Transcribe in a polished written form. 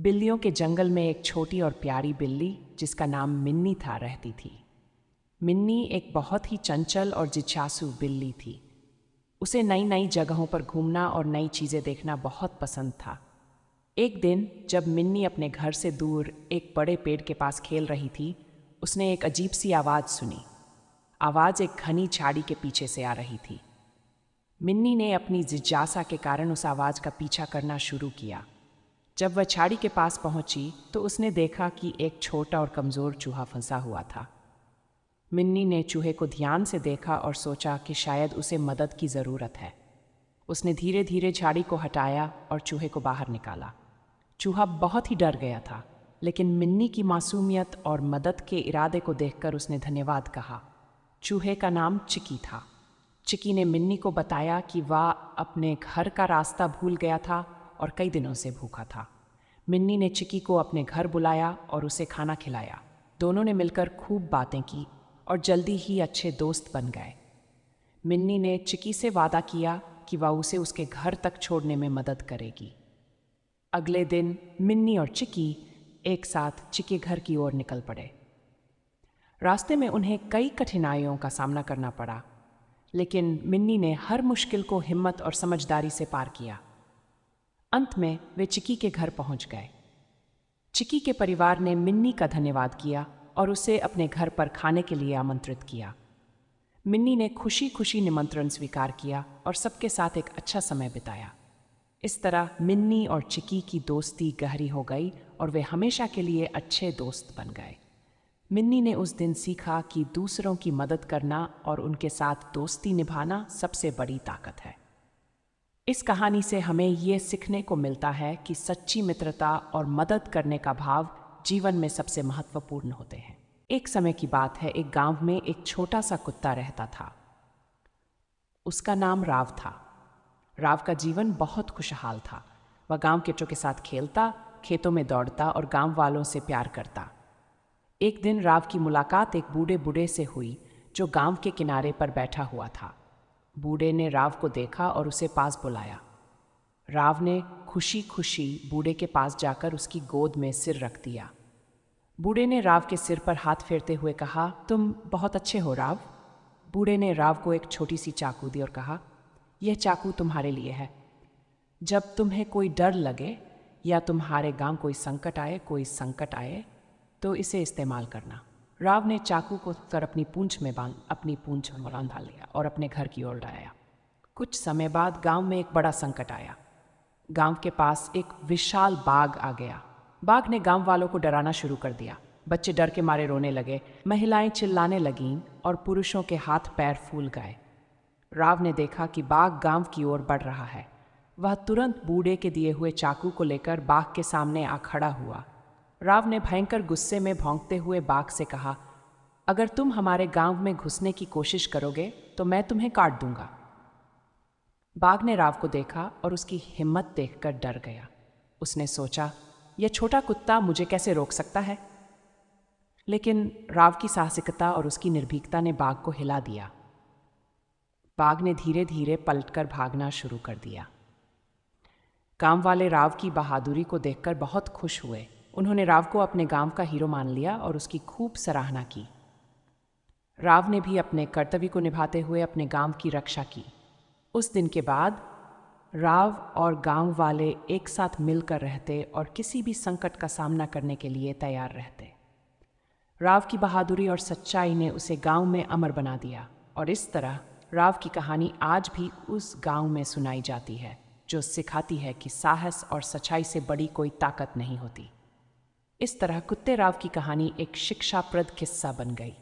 बिल्लियों के जंगल में एक छोटी और प्यारी बिल्ली जिसका नाम मिन्नी था रहती थी। मिन्नी एक बहुत ही चंचल और जिज्ञासु बिल्ली थी। उसे नई नई जगहों पर घूमना और नई चीज़ें देखना बहुत पसंद था। एक दिन जब मिन्नी अपने घर से दूर एक बड़े पेड़ के पास खेल रही थी, उसने एक अजीब सी आवाज़ सुनी। आवाज़ एक घनी झाड़ी के पीछे से आ रही थी। मिन्नी ने अपनी जिज्ञासा के कारण उस आवाज़ का पीछा करना शुरू किया। जब वह झाड़ी के पास पहुंची तो उसने देखा कि एक छोटा और कमज़ोर चूहा फंसा हुआ था। मिन्नी ने चूहे को ध्यान से देखा और सोचा कि शायद उसे मदद की ज़रूरत है। उसने धीरे धीरे झाड़ी को हटाया और चूहे को बाहर निकाला। चूहा बहुत ही डर गया था, लेकिन मिन्नी की मासूमियत और मदद के इरादे को देखकर उसने धन्यवाद कहा। चूहे का नाम चिकी था। चिकी ने मिन्नी को बताया कि वह अपने घर का रास्ता भूल गया था और कई दिनों से भूखा था। मिन्नी ने चिकी को अपने घर बुलाया और उसे खाना खिलाया। दोनों ने मिलकर खूब बातें की और जल्दी ही अच्छे दोस्त बन गए। मिन्नी ने चिकी से वादा किया कि वह उसे उसके घर तक छोड़ने में मदद करेगी। अगले दिन मिन्नी और चिकी एक साथ चिकी घर की ओर निकल पड़े। रास्ते में उन्हें कई कठिनाइयों का सामना करना पड़ा, लेकिन मिन्नी ने हर मुश्किल को हिम्मत और समझदारी से पार किया। अंत में वे चिकी के घर पहुंच गए। चिकी के परिवार ने मिन्नी का धन्यवाद किया और उसे अपने घर पर खाने के लिए आमंत्रित किया। मिन्नी ने खुशी खुशी निमंत्रण स्वीकार किया और सबके साथ एक अच्छा समय बिताया। इस तरह मिन्नी और चिकी की दोस्ती गहरी हो गई और वे हमेशा के लिए अच्छे दोस्त बन गए। मिन्नी ने उस दिन सीखा कि दूसरों की मदद करना और उनके साथ दोस्ती निभाना सबसे बड़ी ताकत है। इस कहानी से हमें ये सीखने को मिलता है कि सच्ची मित्रता और मदद करने का भाव जीवन में सबसे महत्वपूर्ण होते हैं। एक समय की बात है, एक गांव में एक छोटा सा कुत्ता रहता था। उसका नाम राव था। राव का जीवन बहुत खुशहाल था। वह गांव के बच्चों के साथ खेलता, खेतों में दौड़ता और गांव वालों से प्यार करता। एक दिन राव की मुलाकात एक बूढ़े से हुई जो गांव के किनारे पर बैठा हुआ था। बूढ़े ने राव को देखा और उसे पास बुलाया। राव ने खुशी खुशी बूढ़े के पास जाकर उसकी गोद में सिर रख दिया। बूढ़े ने राव के सिर पर हाथ फेरते हुए कहा, तुम बहुत अच्छे हो राव। बूढ़े ने राव को एक छोटी सी चाकू दी और कहा, यह चाकू तुम्हारे लिए है। जब तुम्हें कोई डर लगे या तुम्हारे गांव कोई संकट आए तो इसे इस्तेमाल करना। राव ने चाकू को कर अपनी पूंछ में बांधा लिया और अपने घर की ओर आया। कुछ समय बाद गांव में एक बड़ा संकट आया। गांव के पास एक विशाल बाघ आ गया। बाघ ने गांव वालों को डराना शुरू कर दिया। बच्चे डर के मारे रोने लगे, महिलाएं चिल्लाने लगीं और पुरुषों के हाथ पैर फूल गए। राव ने देखा कि बाघ गांव की ओर बढ़ रहा है। वह तुरंत बूढ़े के दिए हुए चाकू को लेकर बाघ के सामने आ खड़ा हुआ। राव ने भयंकर गुस्से में भौंकते हुए बाघ से कहा, अगर तुम हमारे गांव में घुसने की कोशिश करोगे तो मैं तुम्हें काट दूंगा। बाघ ने राव को देखा और उसकी हिम्मत देखकर डर गया। उसने सोचा, यह छोटा कुत्ता मुझे कैसे रोक सकता है। लेकिन राव की साहसिकता और उसकी निर्भीकता ने बाघ को हिला दिया। बाघ ने धीरे धीरे पलटकर भागना शुरू कर दिया। गांव वाले राव की बहादुरी को देखकर बहुत खुश हुए। उन्होंने राव को अपने गांव का हीरो मान लिया और उसकी खूब सराहना की। राव ने भी अपने कर्तव्य को निभाते हुए अपने गांव की रक्षा की। उस दिन के बाद राव और गांव वाले एक साथ मिलकर रहते और किसी भी संकट का सामना करने के लिए तैयार रहते। राव की बहादुरी और सच्चाई ने उसे गांव में अमर बना दिया और इस तरह राव की कहानी आज भी उस गांव में सुनाई जाती है, जो सिखाती है कि साहस और सच्चाई से बड़ी कोई ताकत नहीं होती। इस तरह कुत्ते राव की कहानी एक शिक्षाप्रद किस्सा बन गई।